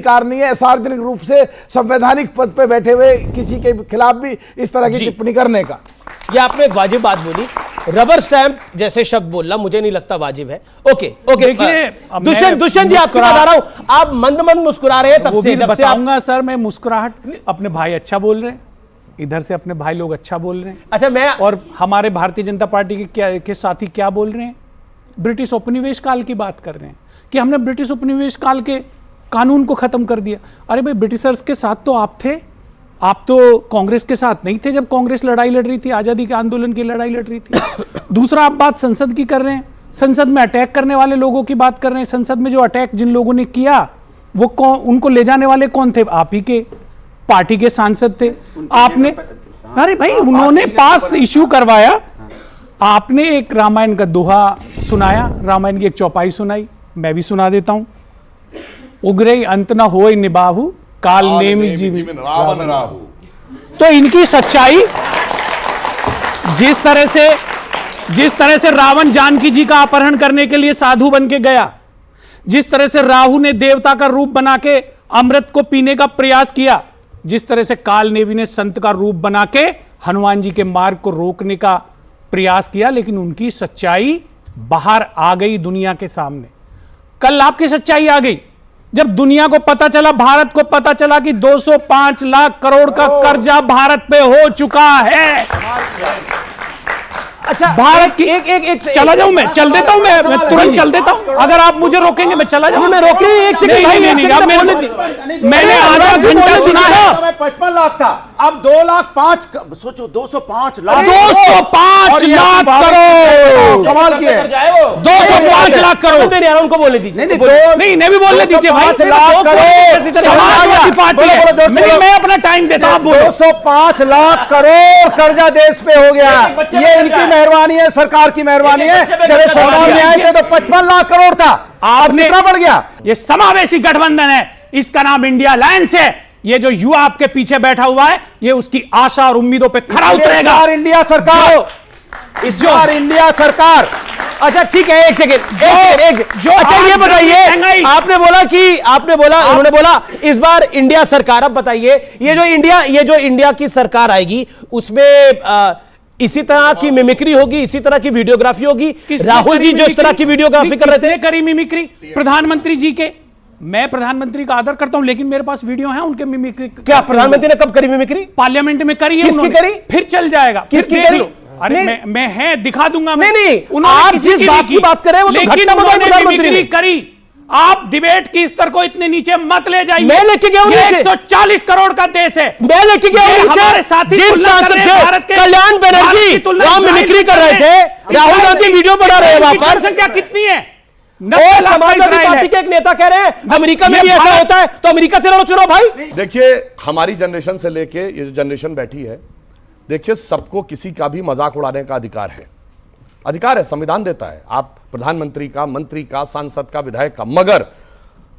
अधिकार नहीं है सार्वजनिक रूप से संवैधानिक पद पे बैठे हुए किसी के खिलाफ भी इस तरह की टिप्पणी करने का। ये आपने एक वाजिब बात बोली, रबर स्टैंप जैसे शब्द बोलना मुझे नहीं लगता वाजिब है। ओके देखिए दुष्यंत जी आपकी बात आ रहा हूं, आप मंद मंद मुस्कुरा रहे हैं तब से। जब से बताऊंगा सर, मैं मुस्कुराहट, अपने भाई अच्छा बोल रहे हैं, इधर से अपने भाई लोग अच्छा बोल रहे हैं। अच्छा मैं और हमारे भारतीय जनता पार्टी के साथी क्या बोल रहे हैं, ब्रिटिश उपनिवेश काल की बात कर रहे हैं कि हमने ब्रिटिश उपनिवेश काल के कानून को खत्म कर दिया। अरे भाई, ब्रिटिशर्स के साथ तो आप थे, आप तो कांग्रेस के साथ नहीं थे जब कांग्रेस लड़ाई लड़ रही थी, आजादी के आंदोलन की लड़ाई लड़ रही थी। दूसरा, आप बात संसद की कर रहे हैं, संसद में अटैक करने वाले लोगों की बात कर रहे हैं। संसद में जो अटैक जिन लोगों ने किया वो उनको ले जाने वाले कौन थे? आप ही के पार्टी के सांसद थे। आपने, अरे भाई, उन्होंने पास इश्यू करवाया, आपने एक रामायण का दोहा सुनाया, रामायण की एक चौपाई सुनाई, मैं भी सुना देता हूं। उग्रे अंत न होय निबाहु, काल नेमि जीवन रावण राहु। तो इनकी सच्चाई, जिस तरह से रावण जानकी जी का अपहरण करने के लिए साधु बन के गया, जिस तरह से राहु ने देवता का रूप बना के अमृत को पीने का प्रयास किया, जिस तरह से काल नेमि ने संत का रूप बना के हनुमान जी के मार्ग को रोकने का प्रयास किया, लेकिन उनकी सच्चाई बाहर आ गई दुनिया के सामने। कल आपकी सच्चाई आ गई जब दुनिया को पता चला, भारत को पता चला कि 205 लाख करोड़ का कर्जा भारत पे हो चुका है। अच्छा, भारत की एक चला जाऊं, मैं चल देता हूं, मैं तुरंत चल देता हूं। अगर आप मुझे रोकेंगे मैं चला जाऊं। मैं रोक रही हूं, एक सेकंड। नहीं, मैंने आधा घंटा सुना है। 55 लाख था, अब 2,05,000, सोचो 205 लाख, 205 लाख करोड़, कमाल किया, 205 लाख करोड़। उनको बोलने दीजिए, नहीं नहीं भी बोलने दीजिए भाई। 205 लाख करोड़ समाजवादी पार्टी है, मैं अपना टाइम देता हूं। 205 लाख करोड़ कर्जा देश पे हो गया। ये इनकी मेहरबानी है, सरकार की मेहरबानी है। जब सरकार में आए थे तो 55 लाख करोड़ था, आपने कितना बढ़ गया? ये समावेशी गठबंधन है, इसका नाम इंडिया अलायंस है। ये जो युवा आपके पीछे बैठा हुआ है, ये उसकी आशा और उम्मीदों पे खरा उतरेगा। इंडिया सरकार, इस बार इंडिया सरकार। अच्छा ठीक है, एक सेकंड, अच्छा ये बताइए, आपने बोला उन्होंने बोला इस बार इंडिया सरकार। अब बताइए, ये जो इंडिया की सरकार आएगी उसमें इसी तरह की मिमिक्री होगी, इसी तरह की वीडियोग्राफी होगी? राहुल जी जो इस तरह की वीडियोग्राफी कर रहे थे, करी मिमिक्री प्रधानमंत्री जी के। मैं प्रधानमंत्री का आदर करता हूं, लेकिन मेरे पास वीडियो है उनके मिमिक्री। क्या प्रधानमंत्री ने कब करी मिमिक्री? पार्लियामेंट में करी है। किसकी करी? फिर चल जाएगा, किसकी करी? अरे मैं है, दिखा दूंगा। नहीं, आप जिस बात की बात कर रहे हैं वो तो घटना बताई प्रधानमंत्री ने करी। आप डिबेट की स्तर को इतने नीचे मत ले जाइए। मैं लेके गया हूं, 140 करोड़ का देश है। मैं लेके गया हूं। हमारे साथी कल्याण बनर्जी वहां मिमिक्री कर रहे थे, राहुल गांधी वीडियो बना रहे हैं वहां पर। संख्या कितनी है? समाजवादी पार्टी के एक नेता कह रहे हैं अमेरिका में भी ऐसा होता है, तो अमेरिका से लड़ो चुनाव भाई। देखिए, हमारी जनरेशन से लेके ये जो जनरेशन बैठी है, देखिए सबको किसी का भी मजाक उड़ाने का अधिकार है, संविधान देता है। आप प्रधानमंत्री का, मंत्री का, सांसद का, विधायक का, मगर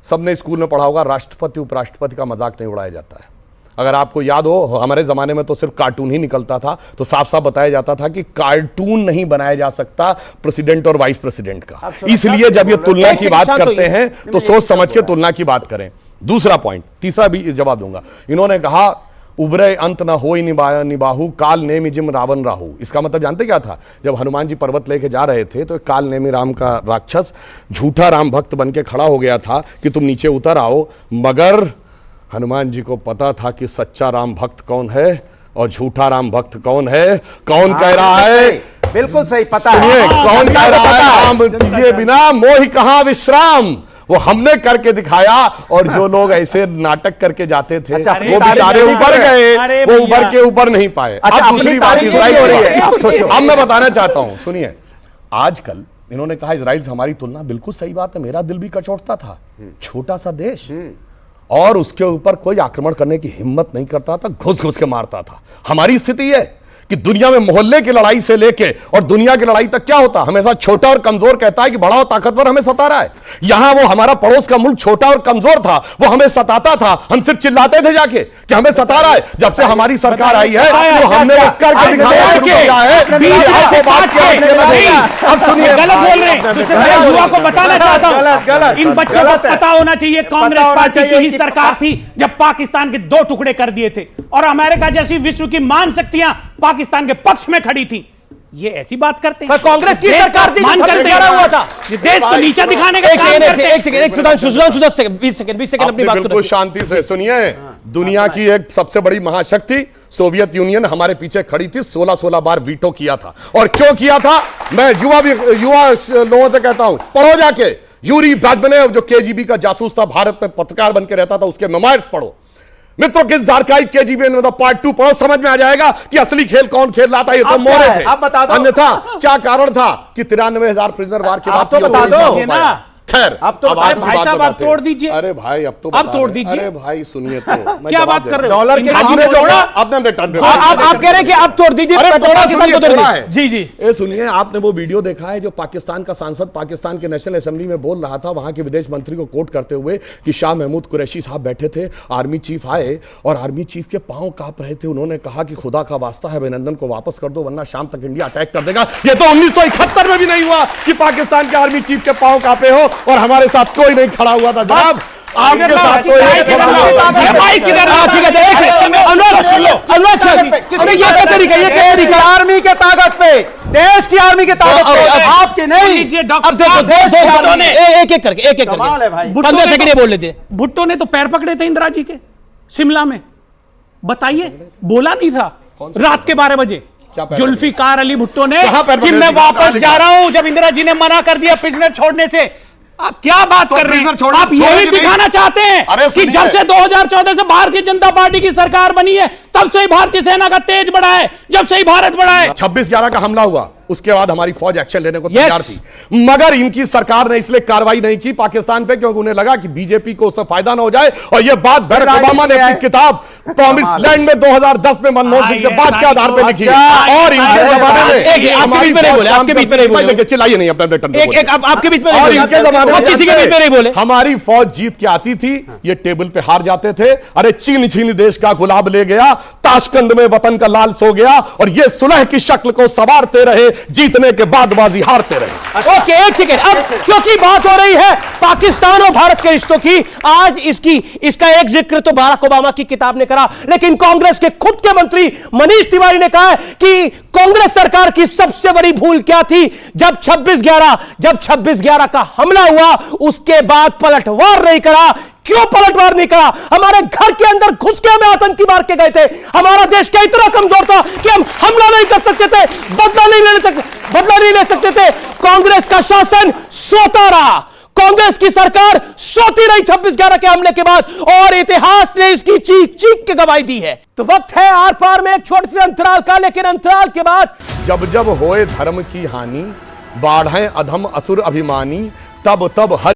सबने स्कूल में पढ़ा होगा, राष्ट्रपति उपराष्ट्रपति का मजाक नहीं उड़ाया जाता है। अगर आपको याद हो, हमारे जमाने में तो सिर्फ कार्टून ही निकलता था, तो साफ साफ बताया जाता था कि कार्टून नहीं बनाया जा सकता प्रेसिडेंट और वाइस प्रेसिडेंट का। इसलिए जब ये तुलना की बात करते हैं तो सोच समझ के तुलना की बात करें। दूसरा पॉइंट, तीसरा भी जवाब दूंगा। इन्होंने कहा उबरे अंत न होय निबाहु, काल नेमि जिम रावण राहु। इसका मतलब जानते क्या था? जब हनुमान जी पर्वत लेके जा रहे थे तो काल नेमि राम का राक्षस झूठा राम भक्त बन के खड़ा हो गया था कि तुम नीचे उतर आओ, मगर हनुमान जी को पता था कि सच्चा राम भक्त कौन है और झूठा राम भक्त कौन है। कौन कह रहा है? बिल्कुल सही पता है। कौन कह रहा है? राम दिए बिना मोहि कहां विश्राम। वो हमने करके दिखाया, और जो लोग ऐसे नाटक करके जाते थे वो बेचारे ऊपर गए, वो ऊपर के ऊपर नहीं पाए। अब दूसरी बात इजराइल हो रही है। अब मैं बताना चाहता हूं, सुनिए, आजकल इन्होंने कहा इजराइल से हमारी तुलना, बिल्कुल सही बात है। मेरा दिल भी कचोटता था, छोटा सा देश, और उसके ऊपर कोई आक्रमण करने की हिम्मत नहीं करता था, घुस घुस के मारता था। हमारी स्थिति है कि दुनिया में मोहल्ले की लड़ाई से लेके और दुनिया की लड़ाई तक क्या होता, हमेशा छोटा और कमजोर कहता है कि बड़ा और ताकतवर हमें सता रहा है। यहां वो हमारा पड़ोस का मुल्क छोटा और कमजोर था, वो हमें सताता था, हम सिर्फ चिल्लाते थे जाके कि हमें सता रहा है। जब से हमारी सरकार आई है तो हमने वो करके दिखाना शुरू किया है। अब सुनिए, गलत बोल रहे हैं। मैं युवा को बताना चाहता हूं, इन बच्चों को पता होना चाहिए कांग्रेस पार्टी की ही सरकार थी जब पाकिस्तान के 2 टुकड़े कर दिए थे और अमेरिका जैसी विश्व की महान शक्तियां पाकिस्तान के पक्ष में खड़ी थी। ये ऐसी बात करते हैं, कांग्रेस की सरकार थी, मान करते हुआ था, ये देश को नीचा दिखाने का काम करते हैं। एक सुधांशु 20 सेकंड अपनी बात बिल्कुल शांति से सुनिए। दुनिया की एक सबसे बड़ी महाशक्ति सोवियत यूनियन हमारे पीछे खड़ी थी, 16 बार वीटो किया था। और क्यों किया था, मैं युवा लोगों से कहता हूं, पढ़ो जाके यूरी ब्रैडमनेव जो केजीबी का जासूस था, भारत में पत्रकार बनकर रहता था, उसके मेमोयर्स पढ़ो। मित्रों के आर्काइव केजीबी में पार्ट 2 पढ़ो, समझ में आ जाएगा कि असली खेल कौन खेल रहा था। ये तो मोरे थे। आप बता दो, अन्यथा क्या कारण था कि 93,000 प्रिजनर वार के बाद तो बता दो ना। खैर, अब तो आज की भाई बात साहब, आप बताते हैं। तोड़ दीजिए। अरे भाई अब तो अब बता तोड़ रहे हैं। दीजिए। अरे भाई सुनिए तो मैं क्या जवाब बात दे कर रहा रहे हूं। हो? डॉलर के आपने जो तोड़ा? आपने टर्न आप कह रहे हैं कि आप तोड़ दीजिए, अरे थोड़ा पाकिस्तान सुनिए, को तोड़ थोड़ा दीजिए। है। जी जी ए सुनिए, आपने वो वीडियो देखा है जो पाकिस्तान का सांसद पाकिस्तान के नेशनल असेंबली में बोल रहा था, वहां के विदेश मंत्री को कोट करते हुए कि शाह महमूद कुरैशी साहब बैठे थे, आर्मी चीफ आए और आर्मी चीफ के पांव कांप रहे थे। उन्होंने कहा कि खुदा का वास्ता है अभिनंदन को वापस कर दो वरना शाम तक इंडिया अटैक कर देगा। ये तो 1971 में भी नहीं हुआ कि पाकिस्तान के आर्मी चीफ के पांव कांपे हो और हमारे साथ कोई नहीं खड़ा हुआ था। जनाब आपके साथ कोई अनुराग आर्मी के ताकत पे, देश की आर्मी के ताकत पे, आपकी नहीं। एक करके कमाल है भाई। 15 सेकंड बोल लेते। भुट्टो ने तो पैर पकड़े थे इंदिरा जी के शिमला में, बताइए, बोला नहीं था रात के 12 बजे जुल्फिकार अली भुट्टो ने कहां पैर कि पकड़े मैं थे? वापस जा रहा हूं, जब इंदिरा जी ने मना कर दिया प्रिजनर छोड़ने से। आप क्या बात कर रहे हैं? आप यही दिखाना चाहते हैं कि जब से 2014 से भारतीय जनता पार्टी की सरकार बनी है तब से ही भारतीय सेना का तेज बढ़ा है, जब से ही भारत बढ़ा है। 26/11 का हमला हुआ, उसके बाद हमारी फौज एक्शन लेने को तैयार थी, मगर इनकी सरकार ने इसलिए कार्रवाई नहीं की पाकिस्तान पे क्योंकि उन्हें लगा कि बीजेपी को उससे फायदा ना हो जाए। और ये बात बराक ओबामा ने अपनी किताब प्रॉमिस लैंड में 2010 में मनमोहन सिंह के बाद के आधार पर लिखी है। और इनके जमाने में आपके बीच में नहीं बोले, आपके बीच में नहीं बोले। देखिए चिल्लाइए नहीं अपने बेटन एक आपके बीच में और इनके जमाने में किसी के बीच में नहीं बोले। हमारी फौज जीत के आती थी, ये टेबल पे हार जाते थे। अरे छीन छीन देश का गुलाब ले गया, ताशकंद में वतन का लाल सो गया और ये सुलह की शक्ल को संवारते रहे, जीतने के बाद बाजी हारते रहे। ओके, एक सेकेंड। अब क्योंकि बात हो रही है पाकिस्तान और भारत के रिश्तों की, आज इसका एक जिक्र तो बराक ओबामा की किताब ने करा, लेकिन कांग्रेस के खुद के मंत्री मनीष तिवारी ने कहा कि कांग्रेस सरकार की सबसे बड़ी भूल क्या थी, जब 26/11 का हमला हुआ उसके बाद पलटवार नहीं करा। क्यों पलटवार नहीं करा? हमारे घर के अंदर घुस के हमें आतंकी मार के गए थे। हमारा देश क्या इतना कमजोर था कि हम हमला नहीं कर सकते थे, बदला नहीं ले सकते थे। कांग्रेस का शासन सोता रहा, कांग्रेस की सरकार सोती रही 26/11 के हमले के बाद, और इतिहास ने इसकी चीख चीख के गवाही दी है। तो वक्त है आर पार में एक छोटे से अंतराल का, लेकिन अंतराल के बाद जब जब होए धर्म की हानि, बाढ़ें अधम असुर अभिमानी, तब तब हर